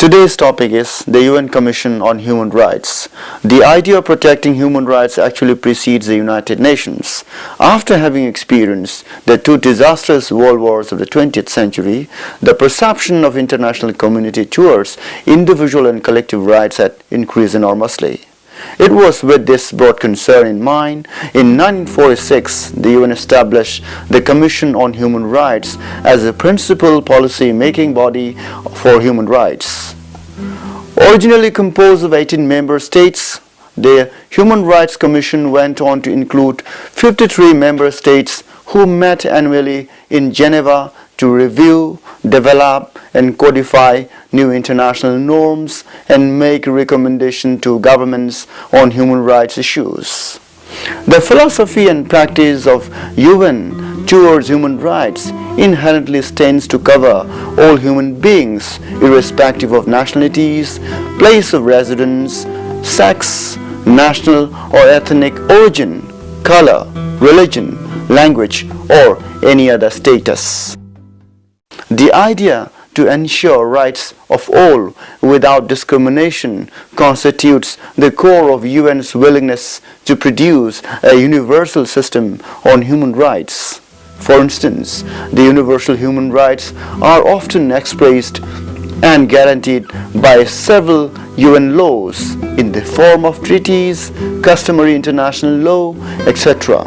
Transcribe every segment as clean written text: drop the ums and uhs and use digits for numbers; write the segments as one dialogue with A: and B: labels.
A: Today's topic is the UN Commission on Human Rights. The idea of protecting human rights actually precedes the United Nations. After having experienced the two disastrous world wars of the 20th century, the perception of international community towards individual and collective rights had increased enormously. It was with this broad concern in mind, in 1946, the UN established the Commission on Human Rights as a principal policy-making body for human rights. Originally composed of 18 member states, the Human Rights Commission went on to include 53 member states who met annually in Geneva to review, develop and codify new international norms and make recommendations to governments on human rights issues. The philosophy and practice of UN towards human rights inherently tends to cover all human beings, irrespective of nationalities, place of residence, sex, national or ethnic origin, color, religion, language, or any other status. The idea to ensure rights of all without discrimination constitutes the core of UN's willingness to produce a universal system on human rights. For instance, the universal human rights are often expressed and guaranteed by several UN laws in the form of treaties, customary international law, etc.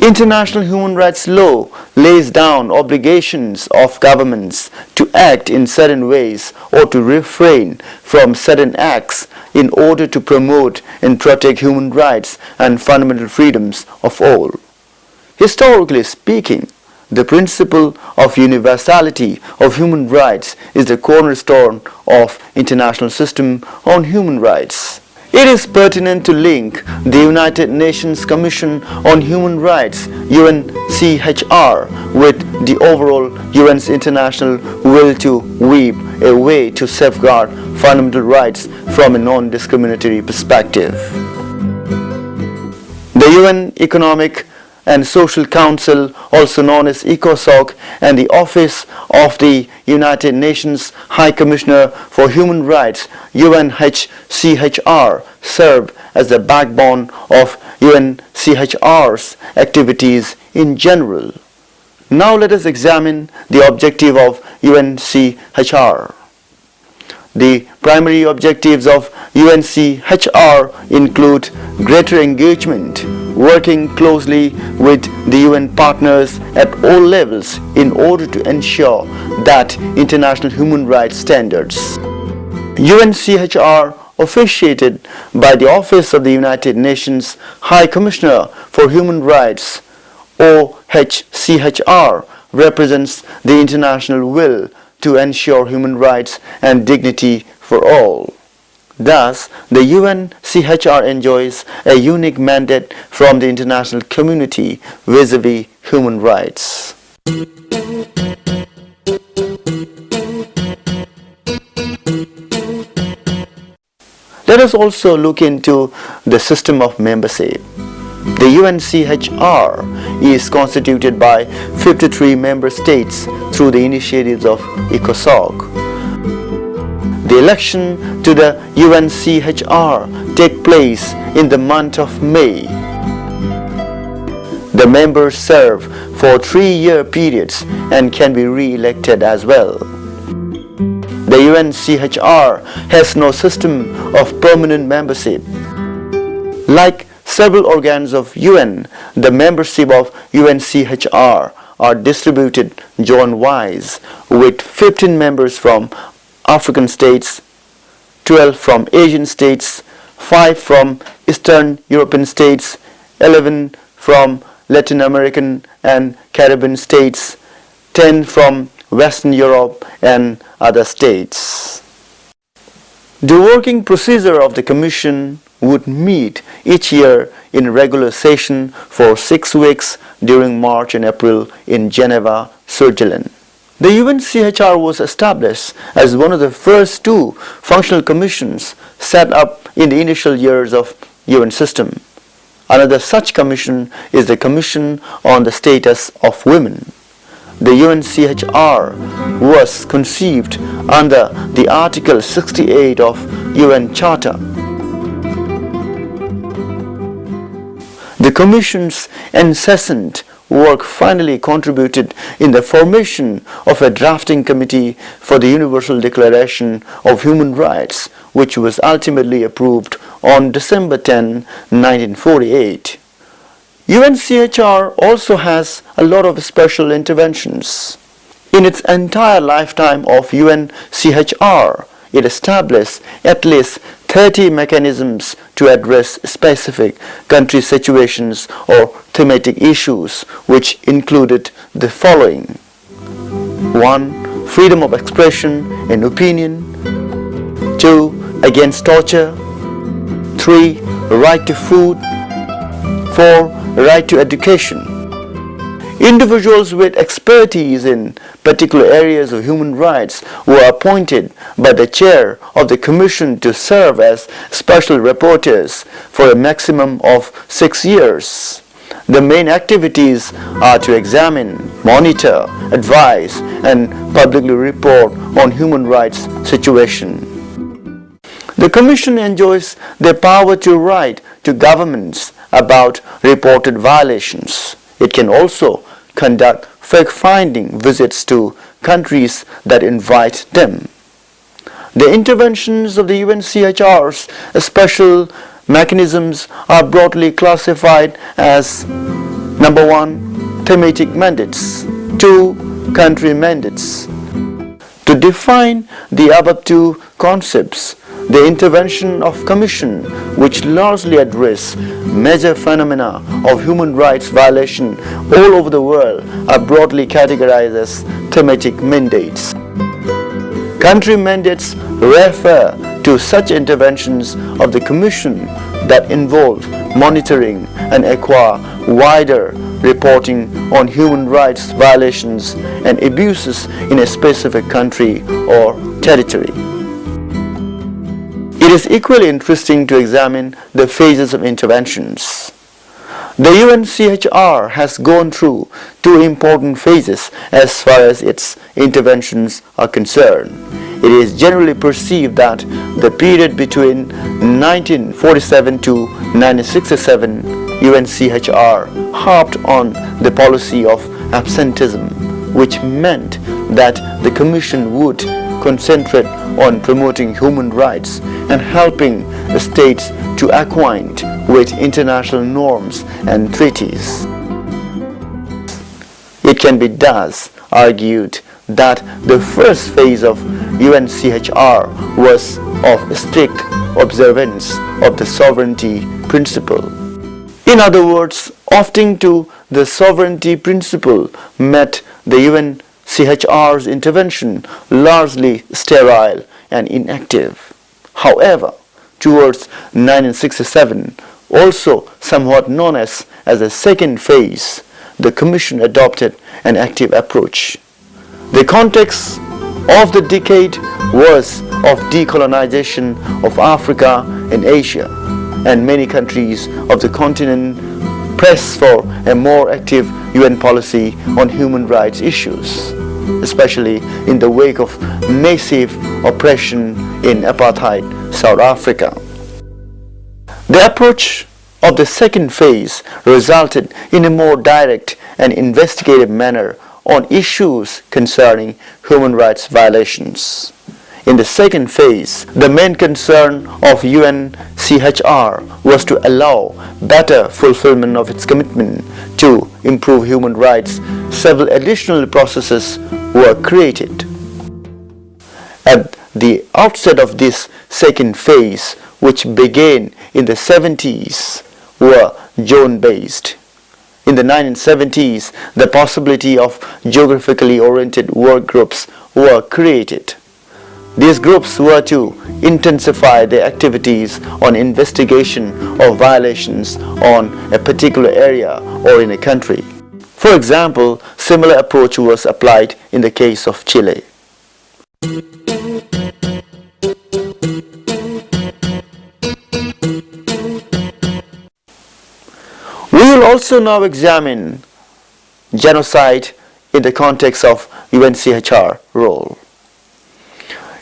A: International human rights law lays down obligations of governments to act in certain ways or to refrain from certain acts in order to promote and protect human rights and fundamental freedoms of all. Historically speaking, the principle of universality of human rights is the cornerstone of international system on human rights. It is pertinent to link the United Nations Commission on Human Rights (UNCHR) with the overall UN's international will to weave a way to safeguard fundamental rights from a non-discriminatory perspective. The UN Economic and Social Council, also known as ECOSOC, and the Office of the United Nations High Commissioner for Human Rights, UNHCHR, serve as the backbone of UNCHR's activities in general. Now let us examine the objective of UNCHR. The primary objectives of UNCHR include greater engagement, working closely with the UN partners at all levels in order to ensure that international human rights standards. UNCHR, officiated by the Office of the United Nations High Commissioner for Human Rights, OHCHR, represents the international will to ensure human rights and dignity for all. Thus, the UNCHR enjoys a unique mandate from the international community vis-à-vis human rights. Let us also look into the system of membership. The UNCHR is constituted by 53 member states through the initiatives of ECOSOC. The election to the UNCHR take place in the month of May. The members serve for 3-year periods and can be re-elected as well. The UNCHR has no system of permanent membership. Like several organs of UN, the membership of UNCHR are distributed zone-wise, with 15 members from African states, 12 from Asian states, 5 from Eastern European states, 11 from Latin American and Caribbean states, 10 from Western Europe and other states. The working procedure of the Commission would meet each year in regular session for 6 weeks during March and April in Geneva, Switzerland. The UNCHR was established as one of the first 2 functional commissions set up in the initial years of UN system. Another such commission is the Commission on the Status of Women. The UNCHR was conceived under the Article 68 of UN Charter. The Commission's incessant work finally contributed in the formation of a drafting committee for the Universal Declaration of Human Rights, which was ultimately approved on December 10, 1948. UNCHR also has a lot of special interventions. In its entire lifetime of UNCHR, it established at least 30 mechanisms to address specific country situations or thematic issues, which included the following: 1. Freedom of expression and opinion. 2. Against torture. 3. Right to food. 4. Right to education. Individuals with expertise in particular areas of human rights were appointed by the chair of the Commission to serve as special rapporteurs for a maximum of 6 years. The main activities are to examine, monitor, advise, and publicly report on human rights situation. The Commission enjoys the power to write to governments about reported violations. It can also conduct fact-finding visits to countries that invite them. The interventions of the UNCHR's special mechanisms are broadly classified as: number 1, thematic mandates. 2, country mandates. To define the above two concepts, the intervention of Commission, which largely address major phenomena of human rights violation all over the world, are broadly categorized as thematic mandates. Country mandates refer to such interventions of the Commission that involve monitoring and acquire wider reporting on human rights violations and abuses in a specific country or territory. It is equally interesting to examine the phases of interventions. The UNCHR has gone through two important phases as far as its interventions are concerned. It is generally perceived that the period between 1947 to 1967, UNCHR harped on the policy of absenteeism, which meant that the Commission would concentrate on promoting human rights and helping states to acquaint with international norms and treaties. It can be thus argued that the first phase of UNCHR was of strict observance of the sovereignty principle. In other words, opting to the sovereignty principle made the UNCHR's intervention largely sterile and inactive. However, towards 1967, also somewhat known as the second phase, the Commission adopted an active approach. The context of the decade was of decolonization of Africa and Asia, and many countries of the continent pressed for a more active UN policy on human rights issues, especially in the wake of massive oppression in apartheid South Africa. The approach of the second phase resulted in a more direct and investigative manner on issues concerning human rights violations. In the second phase, the main concern of UNCHR was to allow better fulfillment of its commitment to improve human rights. Several additional processes were created. At the outset of this second phase, which began in the 70s, were zone-based. In the 1970s, the possibility of geographically oriented work groups were created. These groups were to intensify their activities on investigation of violations on a particular area or in a country. For example, similar approach was applied in the case of Chile. We will also now examine genocide in the context of UNCHR role.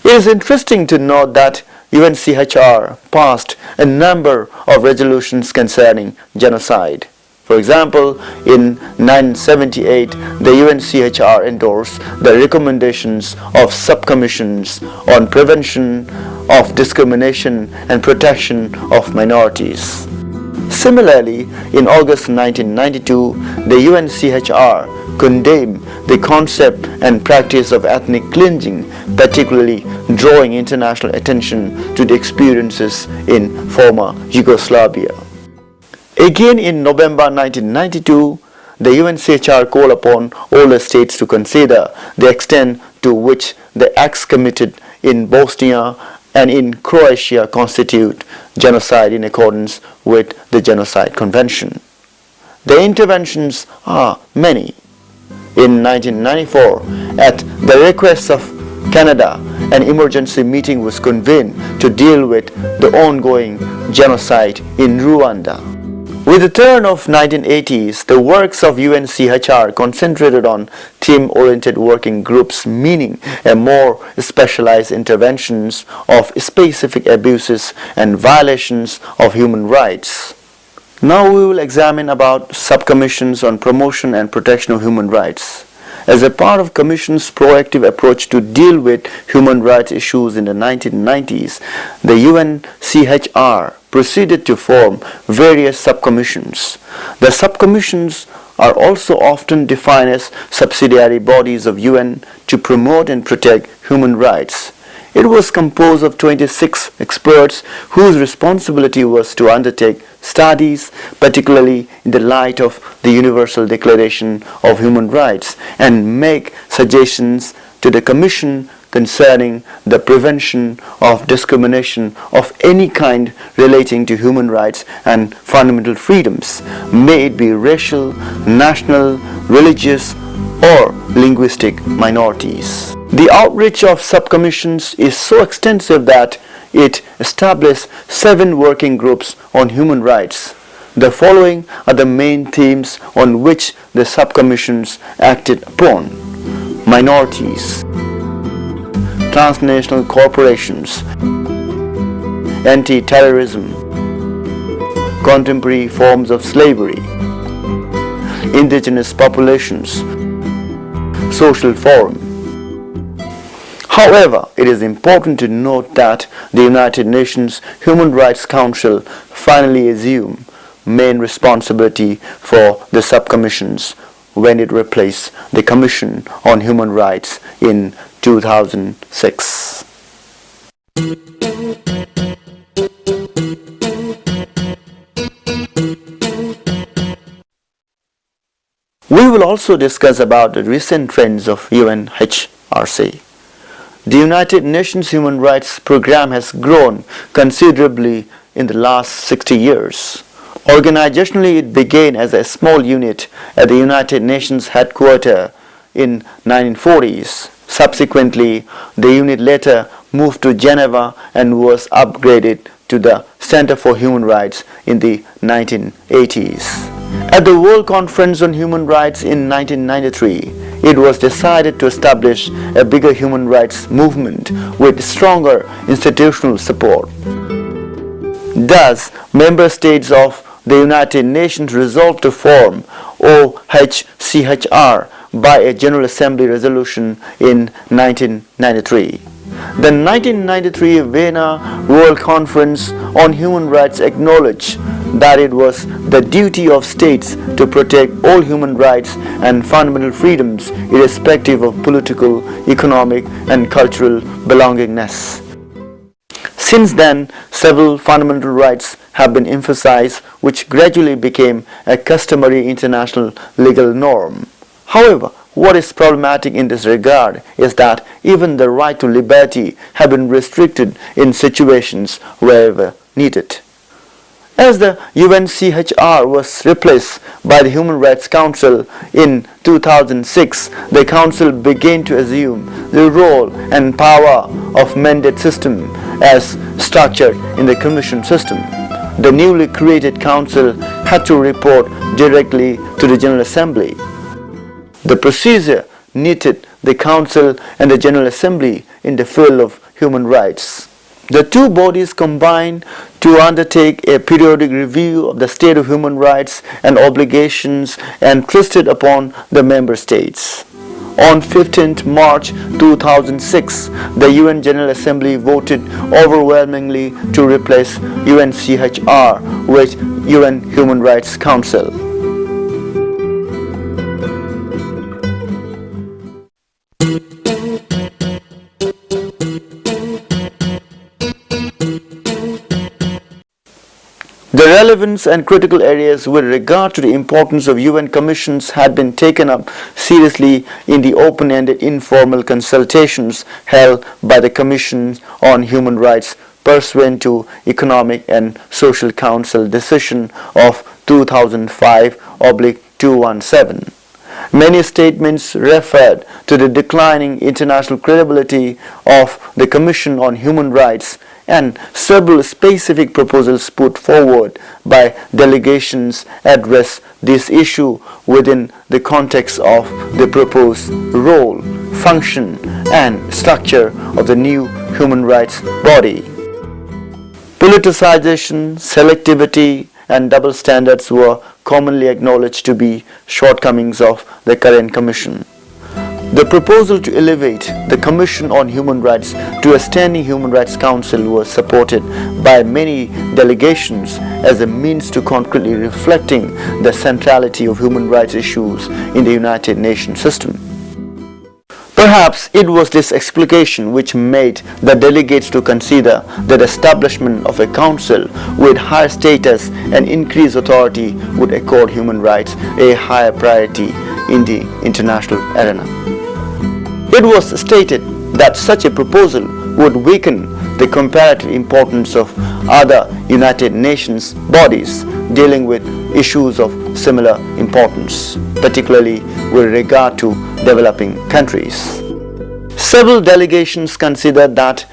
A: It is interesting to note that UNCHR passed a number of resolutions concerning genocide. For example, in 1978, the UNCHR endorsed the recommendations of subcommissions on prevention of discrimination and protection of minorities. Similarly, in August 1992, the UNCHR condemned the concept and practice of ethnic cleansing, particularly drawing international attention to the experiences in former Yugoslavia. Again in November 1992, the UNCHR called upon all the states to consider the extent to which the acts committed in Bosnia and in Croatia constitute genocide in accordance with the Genocide Convention. The interventions are many. In 1994, at the request of Canada, an emergency meeting was convened to deal with the ongoing genocide in Rwanda. With the turn of 1980s, the works of UNCHR concentrated on team-oriented working groups, meaning a more specialized interventions of specific abuses and violations of human rights. Now we will examine about subcommissions on promotion and protection of human rights. As a part of Commission's proactive approach to deal with human rights issues in the 1990s, the UNCHR proceeded to form various subcommissions. The subcommissions are also often defined as subsidiary bodies of UN to promote and protect human rights. It was composed of 26 experts whose responsibility was to undertake studies, particularly in the light of the Universal Declaration of Human Rights, and make suggestions to the Commission concerning the prevention of discrimination of any kind relating to human rights and fundamental freedoms, may it be racial, national, religious, or linguistic minorities. The outreach of subcommissions is so extensive that it established 7 working groups on human rights. The following are the main themes on which the subcommissions acted upon: minorities, transnational corporations, anti-terrorism, contemporary forms of slavery, indigenous populations, social forum. However, it is important to note that the United Nations Human Rights Council finally assumed main responsibility for the subcommissions when it replaced the Commission on Human Rights in 2006. We will also discuss about the recent trends of UNHRC. The United Nations Human Rights Program has grown considerably in the last 60 years. Organizationally, it began as a small unit at the United Nations headquarters in 1940s. Subsequently, the unit later moved to Geneva and was upgraded to the Center for Human Rights in the 1980s. At the World Conference on Human Rights in 1993, it was decided to establish a bigger human rights movement with stronger institutional support. Thus, member states of the United Nations resolved to form OHCHR by a General Assembly resolution in 1993. The 1993 Vienna World Conference on Human Rights acknowledged that it was the duty of states to protect all human rights and fundamental freedoms irrespective of political, economic, and cultural belongingness. Since then, several fundamental rights have been emphasized, which gradually became a customary international legal norm. However, what is problematic in this regard is that even the right to liberty have been restricted in situations wherever needed. As the UNCHR was replaced by the Human Rights Council in 2006, the Council began to assume the role and power of mandate system as structured in the Commission system. The newly created Council had to report directly to the General Assembly. The procedure knitted the Council and the General Assembly in the field of human rights. The two bodies combine to undertake a periodic review of the state of human rights and obligations entrusted upon the member states. On 15th March 2006, the UN General Assembly voted overwhelmingly to replace UNCHR with UN Human Rights Council. The relevance and critical areas with regard to the importance of UN commissions had been taken up seriously in the open-ended informal consultations held by the Commission on Human Rights pursuant to Economic and Social Council decision of 2005/217. Many statements referred to the declining international credibility of the Commission on Human Rights, and several specific proposals put forward by delegations address this issue within the context of the proposed role, function, and structure of the new human rights body. Politicization, selectivity, and double standards were commonly acknowledged to be shortcomings of the current Commission. The proposal to elevate the Commission on Human Rights to a standing Human Rights Council was supported by many delegations as a means to concretely reflecting the centrality of human rights issues in the United Nations system. Perhaps it was this explication which made the delegates to consider that establishment of a council with higher status and increased authority would accord human rights a higher priority in the international arena. It was stated that such a proposal would weaken the comparative importance of other United Nations bodies dealing with issues of similar importance, particularly with regard to developing countries. Several delegations considered that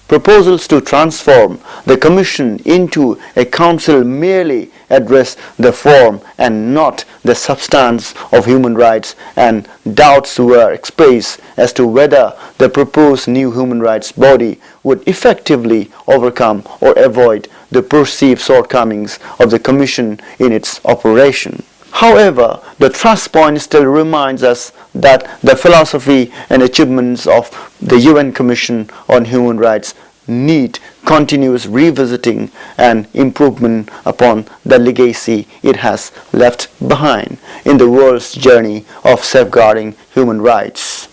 A: proposals to transform the Commission into a council merely address the form and not the substance of human rights, and doubts were expressed as to whether the proposed new human rights body would effectively overcome or avoid the perceived shortcomings of the Commission in its operation. However, the thrust point still reminds us that the philosophy and achievements of the UN Commission on Human Rights need continuous revisiting and improvement upon the legacy it has left behind in the world's journey of safeguarding human rights.